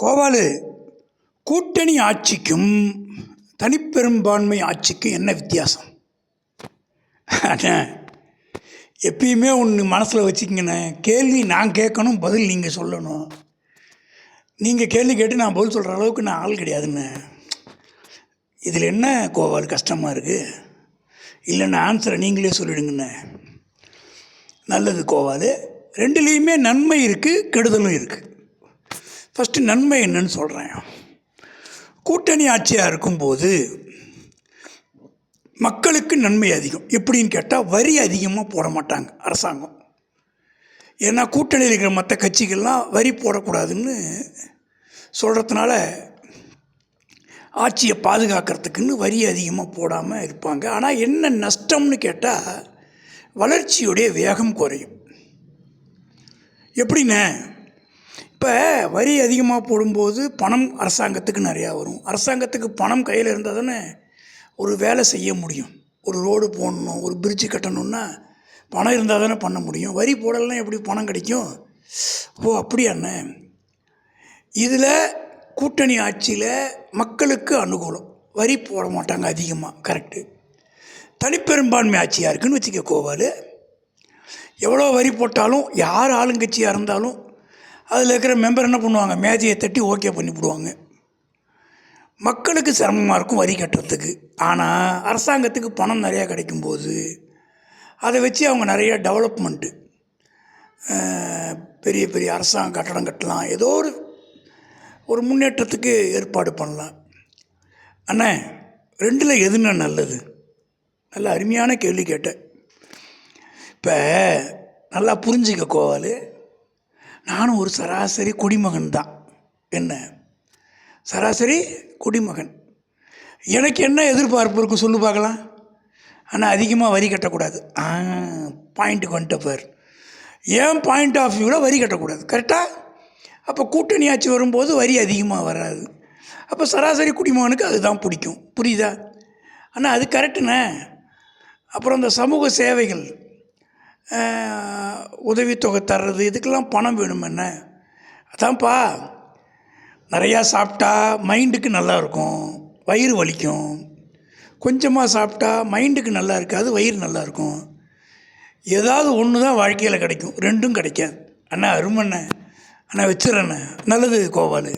கோவாலு, கூட்டணி ஆட்சிக்கும் தனிப்பெரும்பான்மை ஆட்சிக்கும் என்ன வித்தியாசம்? அண்ணே, எப்பயுமே ஒன்று மனசில் வச்சுக்கிங்கண்ணே. கேள்வி நான் கேட்கணும், பதில் நீங்கள் சொல்லணும். நீங்கள் கேள்வி கேட்டு நான் பதில் சொல்கிற அளவுக்கு நான் ஆள் கிடையாதுண்ணே. இதில் என்ன கோவால் கஷ்டமாக இருக்குது? இல்லைண்ணே, ஆன்சரை நீங்களே சொல்லிடுங்கண்ணே. நல்லது கோவால். ரெண்டுலேயுமே நன்மை இருக்குது, கெடுதலும் இருக்குது. ஃபஸ்ட்டு நன்மை என்னன்னு சொல்கிறேன். கூட்டணி ஆட்சியாக இருக்கும்போது மக்களுக்கு நன்மை அதிகம். எப்படின்னு கேட்டால் வரி அதிகமாக போட மாட்டாங்க அரசாங்கம். ஏன்னா கூட்டணியில் இருக்கிற மற்ற கட்சிகள்லாம் வரி போடக்கூடாதுன்னு சொல்கிறதுனால ஆட்சியை பாதுகாக்கிறதுக்குன்னு வரி அதிகமாக போடாமல் இருப்பாங்க. ஆனால் என்ன நஷ்டம்னு கேட்டால் வளர்ச்சியுடைய வேகம் குறையும். எப்படிண்ணே? இப்போ வரி அதிகமாக போடும்போது பணம் அரசாங்கத்துக்கு நிறையா வரும். அரசாங்கத்துக்கு பணம் கையில் இருந்தால் தானே ஒரு வேலை செய்ய முடியும். ஒரு ரோடு போடணும், ஒரு பிரிட்ஜு கட்டணுன்னா பணம் இருந்தால் தானே பண்ண முடியும். வரி போடலாம் எப்படி பணம் கிடைக்கும்? ஓ, அப்படியாண்ணே. இதில் கூட்டணி ஆட்சியில் மக்களுக்கு அனுகூலம், வரி போட மாட்டாங்க அதிகமாக. கரெக்டு. தனிப்பெரும்பான்மை ஆட்சியாக இருக்குதுன்னு வச்சுக்க கோவால். எவ்வளோ வரி போட்டாலும் யார் ஆளுங்கட்சியாக இருந்தாலும் அதில் இருக்கிற மெம்பர் என்ன பண்ணுவாங்க? மேஜையை தட்டி ஓகே பண்ணிவிடுவாங்க. மக்களுக்கு சிரமமாக இருக்கும் வரி கட்டுறதுக்கு. ஆனால் அரசாங்கத்துக்கு பணம் நிறையா கிடைக்கும்போது அதை வச்சு அவங்க நிறையா டெவலப்மெண்ட்டு, பெரிய பெரிய அரசாங்க கட்டடம் கட்டலாம், ஏதோ ஒரு முன்னேற்றத்துக்கு ஏற்பாடு பண்ணலாம். அண்ணே, ரெண்டில் எதுன்னா நல்லது? நல்ல அருமையான கேள்வி கேட்டேன். இப்போ நல்லா புரிஞ்சுக்க கோவால், நானும் ஒரு சராசரி குடிமகன் தான். என்ன சராசரி குடிமகன். எனக்கு என்ன எதிர்பார்ப்பு இருக்கும் சொல்லு பார்க்கலாம்? ஆனால் அதிகமாக வரி கட்டக்கூடாது. பாயிண்ட்டுக்கு வந்துட்ட பேர். ஏன் பாயிண்ட் ஆஃப் வியூவில் வரி கட்டக்கூடாது. கரெக்டாக? அப்போ கூட்டணி ஆட்சி வரும்போது வரி அதிகமாக வராது. அப்போ சராசரி குடிமகனுக்கு அதுதான் பிடிக்கும். புரியுதா? ஆனால் அது கரெக்டுண்ணே. அப்புறம் இந்த சமூக சேவைகள், உதவித்தொகை தர்றது, இதுக்கெல்லாம் பணம் வேணுமென்ன. அதான்ப்பா, நிறையா சாப்பிட்டா மைண்டுக்கு நல்லாயிருக்கும், வயிறு வலிக்கும். கொஞ்சமாக சாப்பிட்டா மைண்டுக்கு நல்லா இருக்காது, வயிறு நல்லாயிருக்கும். ஏதாவது ஒன்று தான் வாழ்க்கையில் கிடைக்கும், ரெண்டும் கிடைக்காது. அண்ணா அருமண்ணே. அண்ணா வச்சுறேண்ணே. நல்லது கோவால்.